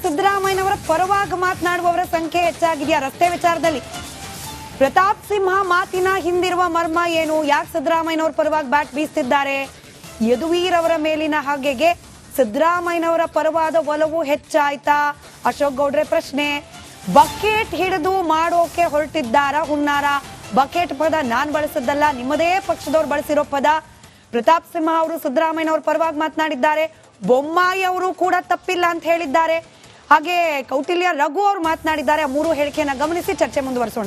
ಸಿದ್ದರಾಮಯ್ಯನವರ ಪರವಾಗಿ ಮಾತನಾಡುವವರ ಸಂಖ್ಯೆ ಹೆಚ್ಚಾಗಿದೆಯಾ ರಸ್ತೆ ವಿಚಾರದಲ್ಲಿ? ಪ್ರತಾಪ್ ಸಿಂಹ ಮಾತಿನ ಹಿಂದಿರುವ ಮರ್ಮ ಏನು? ಯಾಕೆ ಸಿದ್ದರಾಮಯ್ಯನವರ ಪರವಾಗಿ ಬ್ಯಾಟ್ ಬೀಸ್ತಿದ್ದಾರೆ? ಯದುವೀರ್ ಅವರ ಮೇಲಿನ ಹಾಗೆಗೆ ಸಿದ್ದರಾಮಯ್ಯನವರ ಪರವಾದ ಒಲವು ಹೆಚ್ಚಾಯ್ತಾ? ಅಶೋಕ್ ಗೌಡ್ರೆ ಪ್ರಶ್ನೆ. ಬಕೆಟ್ ಹಿಡಿದು ಮಾಡೋಕೆ ಹೊರಟಿದ್ದಾರ ಹುನ್ನಾರ? ಬಕೆಟ್ ಪದ ನಾನ್ ಬಳಸದ್ದಲ್ಲ, ನಿಮ್ಮದೇ ಪಕ್ಷದವ್ರು ಬಳಸಿರೋ ಪದ. ಪ್ರತಾಪ್ ಸಿಂಹ ಅವರು ಸಿದ್ದರಾಮಯ್ಯನವರ ಪರವಾಗಿ ಮಾತನಾಡಿದ್ದಾರೆ. ಬೊಮ್ಮಾಯಿ ಅವರು ಕೂಡ ತಪ್ಪಿಲ್ಲ ಅಂತ ಹೇಳಿದ್ದಾರೆ. ಹಾಗೆ ಕೌಟಿಲ್ಯ ರಘು ಅವರು ಮಾತನಾಡಿದ್ದಾರೆ. ಆ ಮೂರು ಹೇಳಿಕೆಯನ್ನ ಗಮನಿಸಿ ಚರ್ಚೆ ಮುಂದುವರಿಸೋಣ.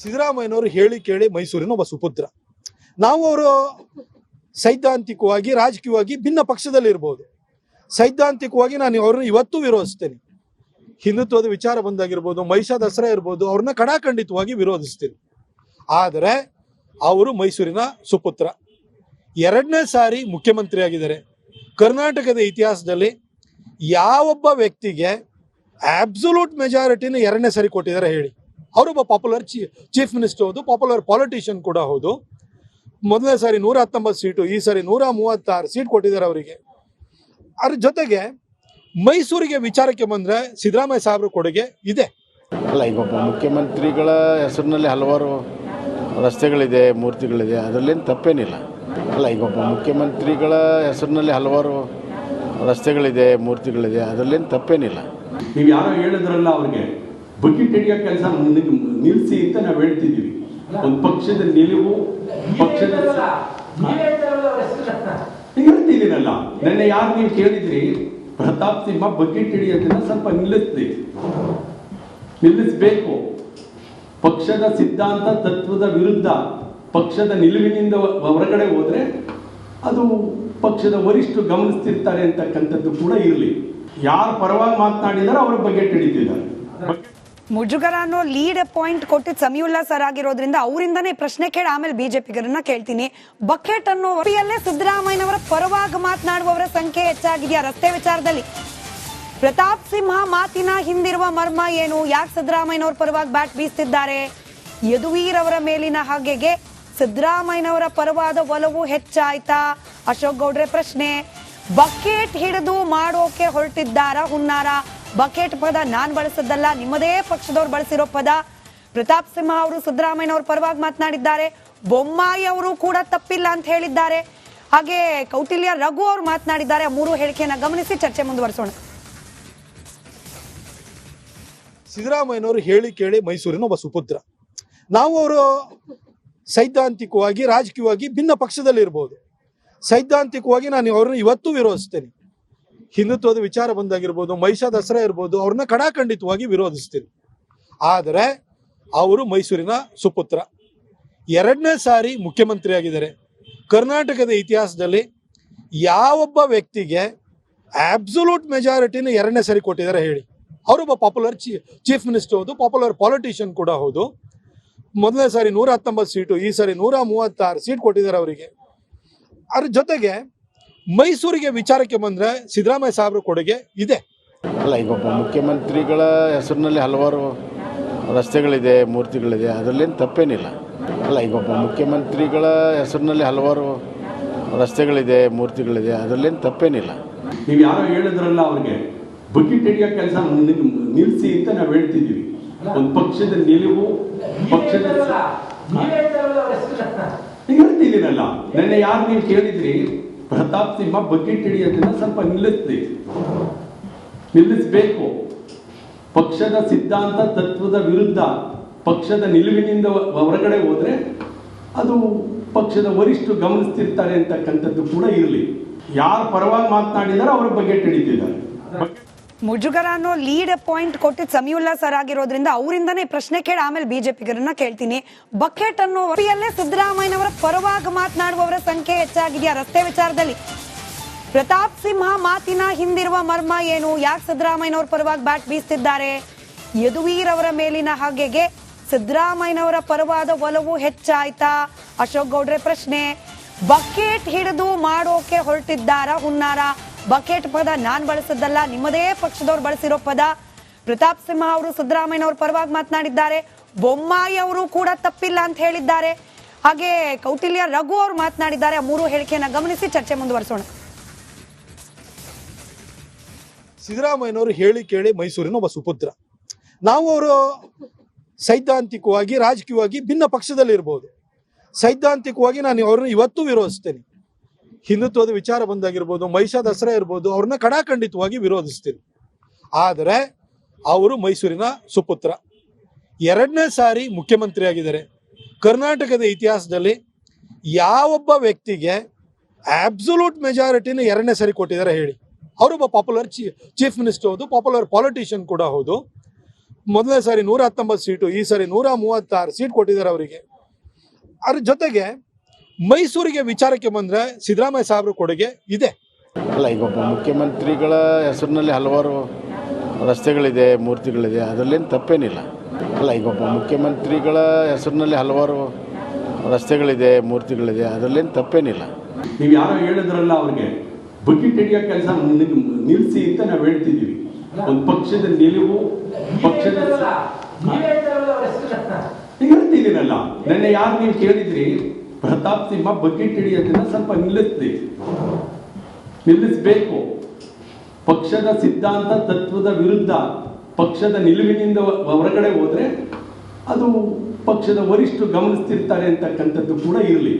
ಸಿದ್ದರಾಮಯ್ಯನವರು ಹೇಳಿ ಕೇಳಿ ಮೈಸೂರಿನ ಒಬ್ಬ ಸುಪುತ್ರ. ನಾವು ಅವರು ಸೈದ್ಧಾಂತಿಕವಾಗಿ ರಾಜಕೀಯವಾಗಿ ಭಿನ್ನ ಪಕ್ಷದಲ್ಲಿ ಇರ್ಬೋದು. ಸೈದ್ಧಾಂತಿಕವಾಗಿ ನಾನು ಅವ್ರನ್ನ ಇವತ್ತು ವಿರೋಧಿಸ್ತೇನೆ. ಹಿಂದುತ್ವದ ವಿಚಾರ ಬಂದಾಗಿರ್ಬೋದು, ಮಹಿಷಾ ದಸರಾ ಇರ್ಬೋದು, ಅವ್ರನ್ನ ಕಡಾಖಂಡಿತವಾಗಿ ವಿರೋಧಿಸ್ತೀನಿ. ಆದರೆ ಅವರು ಮೈಸೂರಿನ ಸುಪುತ್ರ, ಎರಡನೇ ಸಾರಿ ಮುಖ್ಯಮಂತ್ರಿ ಆಗಿದ್ದಾರೆ. ಕರ್ನಾಟಕದ ಇತಿಹಾಸದಲ್ಲಿ ಯಾವೊಬ್ಬ ವ್ಯಕ್ತಿಗೆ ಆಬ್ಸಲ್ಯೂಟ್ ಮೆಜಾರಿಟಿನ ಎರಡನೇ ಸಾರಿ ಕೊಟ್ಟಿದ್ದಾರೆ ಹೇಳಿ? ಅವರೊಬ್ಬ ಪಾಪ್ಯುಲರ್ ಚೀಫ್ ಮಿನಿಸ್ಟರ್ ಹೌದು, ಪಾಪ್ಯುಲರ್ ಪಾಲಿಟಿಷಿಯನ್ ಕೂಡ ಹೌದು. ಮೊದಲನೇ ಸಾರಿ 119 ಸೀಟು, ಈ ಸಾರಿ 136 ಸೀಟ್ ಕೊಟ್ಟಿದ್ದಾರೆ ಅವರಿಗೆ. ಅದ್ರ ಜೊತೆಗೆ ಮೈಸೂರಿಗೆ ವಿಚಾರಕ್ಕೆ ಬಂದರೆ ಸಿದ್ದರಾಮಯ್ಯ ಸಾಹೇಬ್ರ ಕೊಡುಗೆ ಇದೆ. ಅಲ್ಲ, ಈಗ ಒಬ್ಬ ಮುಖ್ಯಮಂತ್ರಿಗಳ ಹೆಸರಿನಲ್ಲಿ ಹಲವಾರು ರಸ್ತೆಗಳಿದೆ, ಮೂರ್ತಿಗಳಿದೆ, ಅದರಲ್ಲೇನು ತಪ್ಪೇನಿಲ್ಲ. ಅಲ್ಲ, ಈಗ ಒಬ್ಬ ಮುಖ್ಯಮಂತ್ರಿಗಳ ಹೆಸರಿನಲ್ಲಿ ಹಲವಾರು ರಸ್ತೆಗಳಿದೆ, ಮೂರ್ತಿಗಳಿದೆ, ಅದರಲ್ಲೇನು ತಪ್ಪೇನಿಲ್ಲ. ನೀವು ಯಾರೋ ಹೇಳಿದ್ರಲ್ಲ, ಅವ್ರಿಗೆ ಬಕೆಟ್ ಹಿಡಿಯೋ ಕೆಲಸ ನಿಲ್ಲಿಸಿ ಅಂತ ನಾವು ಹೇಳ್ತಿದ್ದೀವಿ. ಒಂದು ಪಕ್ಷದ ನಿಲುವು, ಪಕ್ಷದ ಹೇಳ್ತಿದ್ದೀನಲ್ಲ. ನೆನ್ನೆ ಯಾರು ನೀವು ಕೇಳಿದ್ರಿ, ಪ್ರತಾಪ್ ಸಿಂಹ ಬಕೆಟ್ ಹಿಡಿಯೋದನ್ನ ಸ್ವಲ್ಪ ನಿಲ್ಲಿಸಬೇಕು. ಪಕ್ಷದ ಸಿದ್ಧಾಂತ ತತ್ವದ ವಿರುದ್ಧ, ಪಕ್ಷದ ನಿಲುವಿನಿಂದ ಹೊರಗಡೆ ಹೋದ್ರೆ ಅದು ಪಕ್ಷದ ವರಿಷ್ಠರು ಗಮನಿಸ್ತಿರ್ತಾರೆ ಅಂತಕ್ಕಂಥದ್ದು ಕೂಡ ಇರಲಿ. ಯಾರು ಪರವಾಗಿ ಮಾತನಾಡಿದಾರೋ ಅವರ ಬಕೆಟ್ ಹಿಡಿತಿದ್ದಾರೆ. ಮುಜುಗರ ಅನ್ನೋ ಲೀಡ್ ಪಾಯಿಂಟ್ ಕೊಟ್ಟಿದ್ದು ಸಮೀವುಲ್ಲಾ ಸರ್ ಆಗಿರೋದ್ರಿಂದ ಅವರಿಂದನೇ ಪ್ರಶ್ನೆ ಕೇಳಿ ಆಮೇಲೆ ಬಿಜೆಪಿಗರನ್ನ ಕೇಳ್ತೀನಿ. ಬಕೆಟ್ ಅನ್ನೋ ವರಿಯಲ್ಲೇ ಸಿದ್ದರಾಮಯ್ಯನವರ ಪರವಾಗಿ ಮಾತನಾಡುವವರ ಸಂಖ್ಯೆ ಹೆಚ್ಚಾಗಿದೆಯಾ ರಸ್ತೆ ವಿಚಾರದಲ್ಲಿ? ಪ್ರತಾಪ್ ಸಿಂಹ ಮಾತಿನ ಹಿಂದಿರುವ ಮರ್ಮ ಏನು? ಯಾಕೆ ಸಿದ್ದರಾಮಯ್ಯನವರ ಪರವಾಗಿ ಬ್ಯಾಟ್ ಬೀಸ್ತಿದ್ದಾರೆ? ಯದುವೀರ್ ಅವರ ಮೇಲಿನ ಹಾಗೆಗೆ ಸಿದ್ದರಾಮಯ್ಯನವರ ಪರವಾದ ಒಲವು ಹೆಚ್ಚಾಯ್ತಾ? ಅಶೋಕ್ ಗೌಡ್ರೆ ಪ್ರಶ್ನೆ. ಬಕೆಟ್ ಹಿಡಿದು ಮಾಡೋಕೆ ಹೊರಟಿದ್ದಾರ ಹುನ್ನಾರ? ಬಕೆಟ್ ಪದ ನಾನ್ ಬಳಸದ್ದಲ್ಲ, ನಿಮ್ಮದೇ ಪಕ್ಷದವ್ರು ಬಳಸಿರೋ ಪದ. ಪ್ರತಾಪ್ ಸಿಂಹ ಅವರು ಸಿದ್ದರಾಮಯ್ಯನವರ ಪರವಾಗಿ ಮಾತನಾಡಿದ್ದಾರೆ. ಬೊಮ್ಮಾಯಿ ಅವರು ಕೂಡ ತಪ್ಪಿಲ್ಲ ಅಂತ ಹೇಳಿದ್ದಾರೆ. ಹಾಗೆ ಕೌಟಿಲ್ಯ ರಘು ಅವರು ಮಾತನಾಡಿದ್ದಾರೆ. ಆ ಮೂರು ಹೇಳಿಕೆಯನ್ನ ಗಮನಿಸಿ ಚರ್ಚೆ ಮುಂದುವರಿಸೋಣ. ಸಿದ್ದರಾಮಯ್ಯನವರು ಹೇಳಿ ಕೇಳಿ ಮೈಸೂರಿನ ಒಬ್ಬ ಸುಪುತ್ರ. ನಾವು ಅವರು ಸೈದ್ಧಾಂತಿಕವಾಗಿ ರಾಜಕೀಯವಾಗಿ ಭಿನ್ನ ಪಕ್ಷದಲ್ಲಿ ಇರ್ಬೋದು. ಸೈದ್ಧಾಂತಿಕವಾಗಿ ನಾನು ಅವ್ರನ್ನ ಇವತ್ತು ವಿರೋಧಿಸ್ತೇನೆ. ಹಿಂದುತ್ವದ ವಿಚಾರ ಬಂದಾಗಿರ್ಬೋದು, ಮಹಿಷಾ ದಸರಾ ಇರ್ಬೋದು, ಅವ್ರನ್ನ ಕಡಾಖಂಡಿತವಾಗಿ ವಿರೋಧಿಸ್ತೀನಿ. ಆದರೆ ಅವರು ಮೈಸೂರಿನ ಸುಪುತ್ರ, ಎರಡನೇ ಸಾರಿ ಮುಖ್ಯಮಂತ್ರಿ ಆಗಿದ್ದಾರೆ. ಕರ್ನಾಟಕದ ಇತಿಹಾಸದಲ್ಲಿ ಯಾವೊಬ್ಬ ವ್ಯಕ್ತಿಗೆ ಆಬ್ಸಲ್ಯೂಟ್ ಮೆಜಾರಿಟಿನ ಎರಡನೇ ಸಾರಿ ಕೊಟ್ಟಿದ್ದಾರೆ ಹೇಳಿ? ಅವರೊಬ್ಬ ಪಾಪ್ಯುಲರ್ ಚೀಫ್ ಮಿನಿಸ್ಟರ್ ಹೌದು, ಪಾಪ್ಯುಲರ್ ಪಾಲಿಟಿಷಿಯನ್ ಕೂಡ ಹೌದು. ಮೊದಲನೇ ಸಾರಿ 119 ಸೀಟು, ಈ ಸಾರಿ 136 ಸೀಟ್ ಕೊಟ್ಟಿದ್ದಾರೆ ಅವರಿಗೆ. ಅದ್ರ ಜೊತೆಗೆ ಮೈಸೂರಿಗೆ ವಿಚಾರಕ್ಕೆ ಬಂದರೆ ಸಿದ್ದರಾಮಯ್ಯ ಸಾಹೇಬ್ರ ಕೊಡುಗೆ ಇದೆ. ಅಲ್ಲ, ಈಗ ಒಬ್ಬ ಮುಖ್ಯಮಂತ್ರಿಗಳ ಹೆಸರಿನಲ್ಲಿ ಹಲವಾರು ರಸ್ತೆಗಳಿದೆ, ಮೂರ್ತಿಗಳಿದೆ, ಅದರಲ್ಲೇನು ತಪ್ಪೇನಿಲ್ಲ. ಅಲ್ಲ, ಈಗ ಒಬ್ಬ ಮುಖ್ಯಮಂತ್ರಿಗಳ ಹೆಸರಿನಲ್ಲಿ ಹಲವಾರು ರಸ್ತೆಗಳಿದೆ, ಮೂರ್ತಿಗಳಿದೆ, ಅದರಲ್ಲೇನು ತಪ್ಪೇನಿಲ್ಲ. ನೀವು ಯಾರೋ ಹೇಳಿದ್ರಲ್ಲ, ಅವ್ರಿಗೆ ಬಕೆಟ್ ಹಿಡಿಯೋ ಕೆಲಸ ನಿಲ್ಲಿಸಿ ಅಂತ ನಾವು ಹೇಳ್ತಿದ್ದೀವಿ. ಒಂದು ಪಕ್ಷದ ನಿಲುವು, ಪಕ್ಷದ ಹೇಳ್ತಿದ್ದೀನಲ್ಲ. ನೆನ್ನೆ ಯಾರು ನೀವು ಕೇಳಿದ್ರಿ, ಪ್ರತಾಪ್ ಸಿಂಹ ಬಕೆಟ್ ಹಿಡಿಯೋದನ್ನ ಸ್ವಲ್ಪ ನಿಲ್ಲಿಸಬೇಕು. ಪಕ್ಷದ ಸಿದ್ಧಾಂತ ತತ್ವದ ವಿರುದ್ಧ, ಪಕ್ಷದ ನಿಲುವಿನಿಂದ ಹೊರಗಡೆ ಹೋದ್ರೆ ಅದು ಪಕ್ಷದ ವರಿಷ್ಠರು ಗಮನಿಸ್ತಿರ್ತಾರೆ ಅಂತಕ್ಕಂಥದ್ದು ಕೂಡ ಇರಲಿ. ಯಾರು ಪರವಾಗಿ ಮಾತನಾಡಿದಾರೋ ಅವರ ಬಕೆಟ್ ಹಿಡಿತಿದ್ದಾರೆ. ಮುಜುಗರ ಅನ್ನೋ ಲೀಡ್ ಪಾಯಿಂಟ್ ಕೊಟ್ಟಿದ್ದು ಸಮೀವುಲ್ಲಾ ಸರ್ ಆಗಿರೋದ್ರಿಂದ ಅವರಿಂದನೇ ಪ್ರಶ್ನೆ ಕೇಳಿ ಆಮೇಲೆ ಬಿಜೆಪಿಗರನ್ನ ಕೇಳ್ತೀನಿ. ಬಕೆಟ್ ಅನ್ನೋ ವರಿಯಲ್ಲೇ ಸಿದ್ದರಾಮಯ್ಯನವರ ಪರವಾಗಿ ಮಾತನಾಡುವವರ ಸಂಖ್ಯೆ ಹೆಚ್ಚಾಗಿದೆಯಾ ರಸ್ತೆ ವಿಚಾರದಲ್ಲಿ? ಪ್ರತಾಪ್ ಸಿಂಹ ಮಾತಿನ ಹಿಂದಿರುವ ಮರ್ಮ ಏನು? ಯಾಕೆ ಸಿದ್ದರಾಮಯ್ಯನವರ ಪರವಾಗಿ ಬ್ಯಾಟ್ ಬೀಸ್ತಿದ್ದಾರೆ? ಯದುವೀರ್ ಅವರ ಮೇಲಿನ ಹಾಗೆಗೆ ಸಿದ್ದರಾಮಯ್ಯನವರ ಪರವಾದ ಒಲವು ಹೆಚ್ಚಾಯ್ತಾ? ಅಶೋಕ್ ಗೌಡ್ರೆ ಪ್ರಶ್ನೆ. ಬಕೆಟ್ ಹಿಡಿದು ಮಾಡೋಕೆ ಹೊರಟಿದ್ದಾರ ಹುನ್ನಾರ? ಬಕೆಟ್ ಪದ ನಾನ್ ಬಳಸದ್ದಲ್ಲ, ನಿಮ್ಮದೇ ಪಕ್ಷದವ್ರು ಬಳಸಿರೋ ಪದ. ಪ್ರತಾಪ್ ಸಿಂಹ ಅವರು ಸಿದ್ದರಾಮಯ್ಯನವರ ಪರವಾಗಿ ಮಾತನಾಡಿದ್ದಾರೆ. ಬೊಮ್ಮಾಯಿ ಅವರು ಕೂಡ ತಪ್ಪಿಲ್ಲ ಅಂತ ಹೇಳಿದ್ದಾರೆ. ಹಾಗೆ ಕೌಟಿಲ್ಯ ರಘು ಅವರು ಮಾತನಾಡಿದ್ದಾರೆ. ಆ ಮೂರು ಹೇಳಿಕೆಯನ್ನ ಗಮನಿಸಿ ಚರ್ಚೆ ಮುಂದುವರಿಸೋಣ. ಸಿದ್ದರಾಮಯ್ಯನವರು ಹೇಳಿ ಕೇಳಿ ಮೈಸೂರಿನ ಒಬ್ಬ ಸುಪುತ್ರ. ನಾವು ಅವರು ಸೈದ್ಧಾಂತಿಕವಾಗಿ ರಾಜಕೀಯವಾಗಿ ಭಿನ್ನ ಪಕ್ಷದಲ್ಲಿ ಇರ್ಬೋದು. ಸೈದ್ಧಾಂತಿಕವಾಗಿ ನಾನು ಅವ್ರನ್ನ ಇವತ್ತು ವಿರೋಧಿಸ್ತೇನೆ. ಹಿಂದುತ್ವದ ವಿಚಾರ ಬಂದಾಗಿರ್ಬೋದು, ಮಹಿಷಾ ದಸರಾ ಇರ್ಬೋದು, ಅವ್ರನ್ನ ಕಡಾಖಂಡಿತವಾಗಿ ವಿರೋಧಿಸ್ತೀನಿ. ಆದರೆ ಅವರು ಮೈಸೂರಿನ ಸುಪುತ್ರ, 2ನೇ ಸಾರಿ ಮುಖ್ಯಮಂತ್ರಿ ಆಗಿದ್ದಾರೆ. ಕರ್ನಾಟಕದ ಇತಿಹಾಸದಲ್ಲಿ ಯಾವೊಬ್ಬ ವ್ಯಕ್ತಿಗೆ ಆಬ್ಸಲ್ಯೂಟ್ ಮೆಜಾರಿಟಿನ 2ನೇ ಸಾರಿ ಕೊಟ್ಟಿದ್ದಾರೆ ಹೇಳಿ? ಅವರೊಬ್ಬ ಪಾಪ್ಯುಲರ್ ಚೀಫ್ ಮಿನಿಸ್ಟರ್ ಹೌದು, ಪಾಪ್ಯುಲರ್ ಪಾಲಿಟಿಷಿಯನ್ ಕೂಡ ಹೌದು. ಮೊದಲನೇ ಸಾರಿ 119 ಸೀಟು, ಈ ಸಾರಿ 136 ಸೀಟ್ ಕೊಟ್ಟಿದ್ದಾರೆ ಅವರಿಗೆ. ಅದ್ರ ಜೊತೆಗೆ ಮೈಸೂರಿಗೆ ವಿಚಾರಕ್ಕೆ ಬಂದರೆ ಸಿದ್ದರಾಮಯ್ಯ ಸಾಹೇಬ್ರ ಕೊಡುಗೆ ಇದೆ. ಅಲ್ಲ, ಈಗ ಒಬ್ಬ ಮುಖ್ಯಮಂತ್ರಿಗಳ ಹೆಸರಿನಲ್ಲಿ ಹಲವಾರು ರಸ್ತೆಗಳಿದೆ, ಮೂರ್ತಿಗಳಿದೆ, ಅದರಲ್ಲೇನು ತಪ್ಪೇನಿಲ್ಲ. ಅಲ್ಲ, ಈಗ ಒಬ್ಬ ಮುಖ್ಯಮಂತ್ರಿಗಳ ಹೆಸರಿನಲ್ಲಿ ಹಲವಾರು ರಸ್ತೆಗಳಿದೆ, ಮೂರ್ತಿಗಳಿದೆ, ಅದರಲ್ಲೇನು ತಪ್ಪೇನಿಲ್ಲ. ನೀವು ಯಾರೋ ಹೇಳಿದ್ರಲ್ಲ, ಅವ್ರಿಗೆ ಬಕೆಟ್ ಹಿಡಿಯೋ ಕೆಲಸ ನಿಲ್ಲಿಸಿ ಅಂತ ನಾವು ಹೇಳ್ತಿದ್ದೀವಿ. ಒಂದು ಪಕ್ಷದ ನಿಲುವು, ಪಕ್ಷದ ಹೇಳ್ತಿದ್ದೀನಲ್ಲ, ನೆನ್ನೆ ಯಾರು ನೀವು ಕೇಳಿದ್ರಿ, ಪ್ರತಾಪ್ ಸಿಂಹ ಬಕೆಟ್ ಹಿಡಿಯೋದನ್ನ ಸ್ವಲ್ಪ ನಿಲ್ಲಿಸಬೇಕು. ಪಕ್ಷದ ಸಿದ್ಧಾಂತ ತತ್ವದ ವಿರುದ್ಧ, ಪಕ್ಷದ ನಿಲುವಿನಿಂದ ಹೊರಗಡೆ ಹೋದ್ರೆ ಅದು ಪಕ್ಷದ ವರಿಷ್ಠರು ಗಮನಿಸ್ತಿರ್ತಾರೆ ಅಂತಕ್ಕಂಥದ್ದು ಕೂಡ ಇರಲಿ.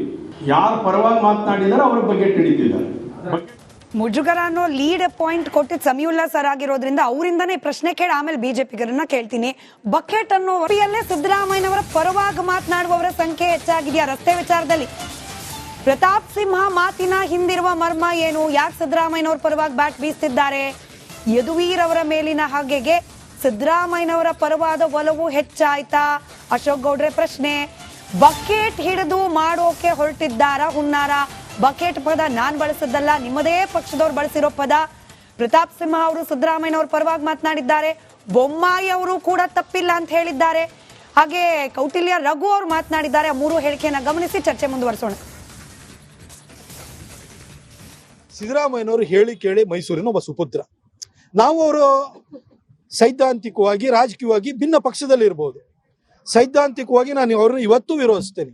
ಯಾರ ಪರವಾಗಿ ಮಾತನಾಡಿದಾರೆ ಅವರ ಬಕೆಟ್ ಹಿಡಿತಿದ್ದಾರೆ. ಮುಜುಗರ ಅನ್ನೋ ಲೀಡ್ ಪಾಯಿಂಟ್ ಕೊಟ್ಟಿದ್ದು ಸಮೀವುಲ್ಲಾ ಸರ್ ಆಗಿರೋದ್ರಿಂದ ಅವರಿಂದನೇ ಪ್ರಶ್ನೆ ಕೇಳಿ ಆಮೇಲೆ ಬಿಜೆಪಿಗರನ್ನ ಕೇಳ್ತೀನಿ. ಬಕೆಟ್ ಅನ್ನೋ ವರಿಯಲ್ಲೇ ಸಿದ್ದರಾಮಯ್ಯನವರ ಪರವಾಗಿ ಮಾತನಾಡುವವರ ಸಂಖ್ಯೆ ಹೆಚ್ಚಾಗಿದೆಯಾ ರಸ್ತೆ ವಿಚಾರದಲ್ಲಿ? ಪ್ರತಾಪ್ ಸಿಂಹ ಮಾತಿನ ಹಿಂದಿರುವ ಮರ್ಮ ಏನು? ಯಾಕೆ ಸಿದ್ದರಾಮಯ್ಯನವರ ಪರವಾಗಿ ಬ್ಯಾಟ್ ಬೀಸ್ತಿದ್ದಾರೆ? ಯದುವೀರ್ ಅವರ ಮೇಲಿನ ಹಾಗೆಗೆ ಸಿದ್ದರಾಮಯ್ಯನವರ ಪರವಾದ ಒಲವು ಹೆಚ್ಚಾಯ್ತಾ? ಅಶೋಕ್ ಗೌಡ್ರೆ ಪ್ರಶ್ನೆ. ಬಕೆಟ್ ಹಿಡಿದು ಮಾಡೋಕೆ ಹೊರಟಿದ್ದಾರ ಹುನ್ನಾರ? ಬಕೆಟ್ ಪದ ನಾನ್ ಬಳಸಿದ್ದಲ್ಲ, ನಿಮ್ಮದೇ ಪಕ್ಷದವ್ರು ಬಳಸಿರೋ ಪದ. ಪ್ರತಾಪ್ ಸಿಂಹ ಅವರು ಸಿದ್ದರಾಮಯ್ಯನವ್ರ ಪರವಾಗಿ ಮಾತನಾಡಿದ್ದಾರೆ. ಬೊಮ್ಮಾಯಿ ಅವರು ಕೂಡ ತಪ್ಪಿಲ್ಲ ಅಂತ ಹೇಳಿದ್ದಾರೆ. ಹಾಗೆ ಕೌಟಿಲ್ಯ ರಘು ಅವರು ಮಾತನಾಡಿದ್ದಾರೆ. 3 ಹೇಳಿಕೆಯನ್ನ ಗಮನಿಸಿ ಚರ್ಚೆ ಮುಂದುವರಿಸೋಣ. ಸಿದ್ದರಾಮಯ್ಯನವರು ಹೇಳಿ ಕೇಳಿ ಮೈಸೂರಿನ ಒಬ್ಬ ಸುಪುತ್ರ. ನಾವು ಅವರು ಸೈದ್ಧಾಂತಿಕವಾಗಿ ರಾಜಕೀಯವಾಗಿ ಭಿನ್ನ ಪಕ್ಷದಲ್ಲಿ ಇರ್ಬೋದು. ಸೈದ್ಧಾಂತಿಕವಾಗಿ ನಾನು ಅವ್ರನ್ನ ಇವತ್ತು ವಿರೋಧಿಸ್ತೇನೆ.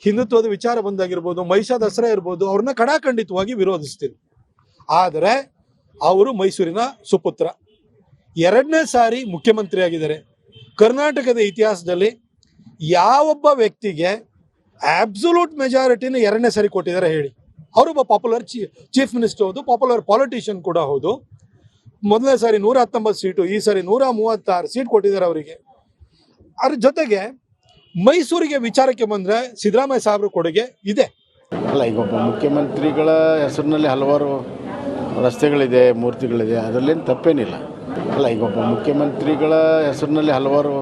ಹಿಂದುತ್ವದ ವಿಚಾರ ಬಂದಾಗಿರ್ಬೋದು, ಮಹಿಷಾ ದಸರಾ ಇರ್ಬೋದು, ಅವ್ರನ್ನ ಕಡಾಖಂಡಿತವಾಗಿ ವಿರೋಧಿಸ್ತೀನಿ. ಆದರೆ ಅವರು ಮೈಸೂರಿನ ಸುಪುತ್ರ, 2ನೇ ಸಾರಿ ಮುಖ್ಯಮಂತ್ರಿ ಆಗಿದ್ದಾರೆ. ಕರ್ನಾಟಕದ ಇತಿಹಾಸದಲ್ಲಿ ಯಾವೊಬ್ಬ ವ್ಯಕ್ತಿಗೆ ಆಬ್ಸಲ್ಯೂಟ್ ಮೆಜಾರಿಟಿನ 2ನೇ ಸಾರಿ ಕೊಟ್ಟಿದ್ದಾರೆ ಹೇಳಿ? ಅವರೊಬ್ಬ ಪಾಪ್ಯುಲರ್ ಚೀಫ್ ಮಿನಿಸ್ಟರ್ ಹೌದು, ಪಾಪ್ಯುಲರ್ ಪಾಲಿಟಿಷಿಯನ್ ಕೂಡ ಹೌದು. ಮೊದಲನೇ ಸಾರಿ 119 ಸೀಟು, ಈ ಸಾರಿ 136 ಸೀಟ್ ಕೊಟ್ಟಿದ್ದಾರೆ ಅವರಿಗೆ. ಅದ್ರ ಜೊತೆಗೆ ಮೈಸೂರಿಗೆ ವಿಚಾರಕ್ಕೆ ಬಂದರೆ ಸಿದ್ದರಾಮಯ್ಯ ಸಾಹೇಬ್ರ ಕೊಡುಗೆ ಇದೆ. ಅಲ್ಲ, ಈಗ ಒಬ್ಬ ಮುಖ್ಯಮಂತ್ರಿಗಳ ಹೆಸರಿನಲ್ಲಿ ಹಲವಾರು ರಸ್ತೆಗಳಿದೆ, ಮೂರ್ತಿಗಳಿದೆ, ಅದರಲ್ಲೇನು ತಪ್ಪೇನಿಲ್ಲ. ಅಲ್ಲ, ಈಗ ಒಬ್ಬ ಮುಖ್ಯಮಂತ್ರಿಗಳ ಹೆಸರಿನಲ್ಲಿ ಹಲವಾರು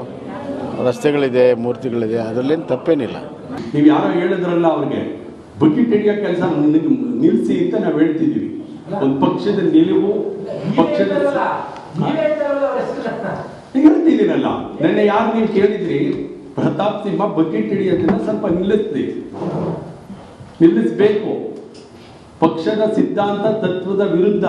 ರಸ್ತೆಗಳಿದೆ, ಮೂರ್ತಿಗಳಿದೆ, ಅದರಲ್ಲೇನು ತಪ್ಪೇನಿಲ್ಲ. ನೀವು ಯಾರೋ ಹೇಳಿದ್ರಲ್ಲ, ಅವ್ರಿಗೆ ಬಕೆಟ್ ಹಿಡಿಯೋ ಕೆಲಸ ನಿಲ್ಲಿಸಿ ಅಂತ ನಾವು ಹೇಳ್ತಿದ್ದೀವಿ. ಒಂದು ಪಕ್ಷದ ನಿಲುವು, ಪಕ್ಷದ ಹೇಳ್ತಿದ್ದೀನಲ್ಲ, ನೆನ್ನೆ ಯಾರು ನೀವು ಕೇಳಿದ್ರಿ, ಪ್ರತಾಪ್ ಸಿಂಹ ಬಕೆಟ್ ಹಿಡಿಯೋದನ್ನ ಸ್ವಲ್ಪ ನಿಲ್ಲಿಸಬೇಕು. ಪಕ್ಷದ ಸಿದ್ಧಾಂತ ತತ್ವದ ವಿರುದ್ಧ,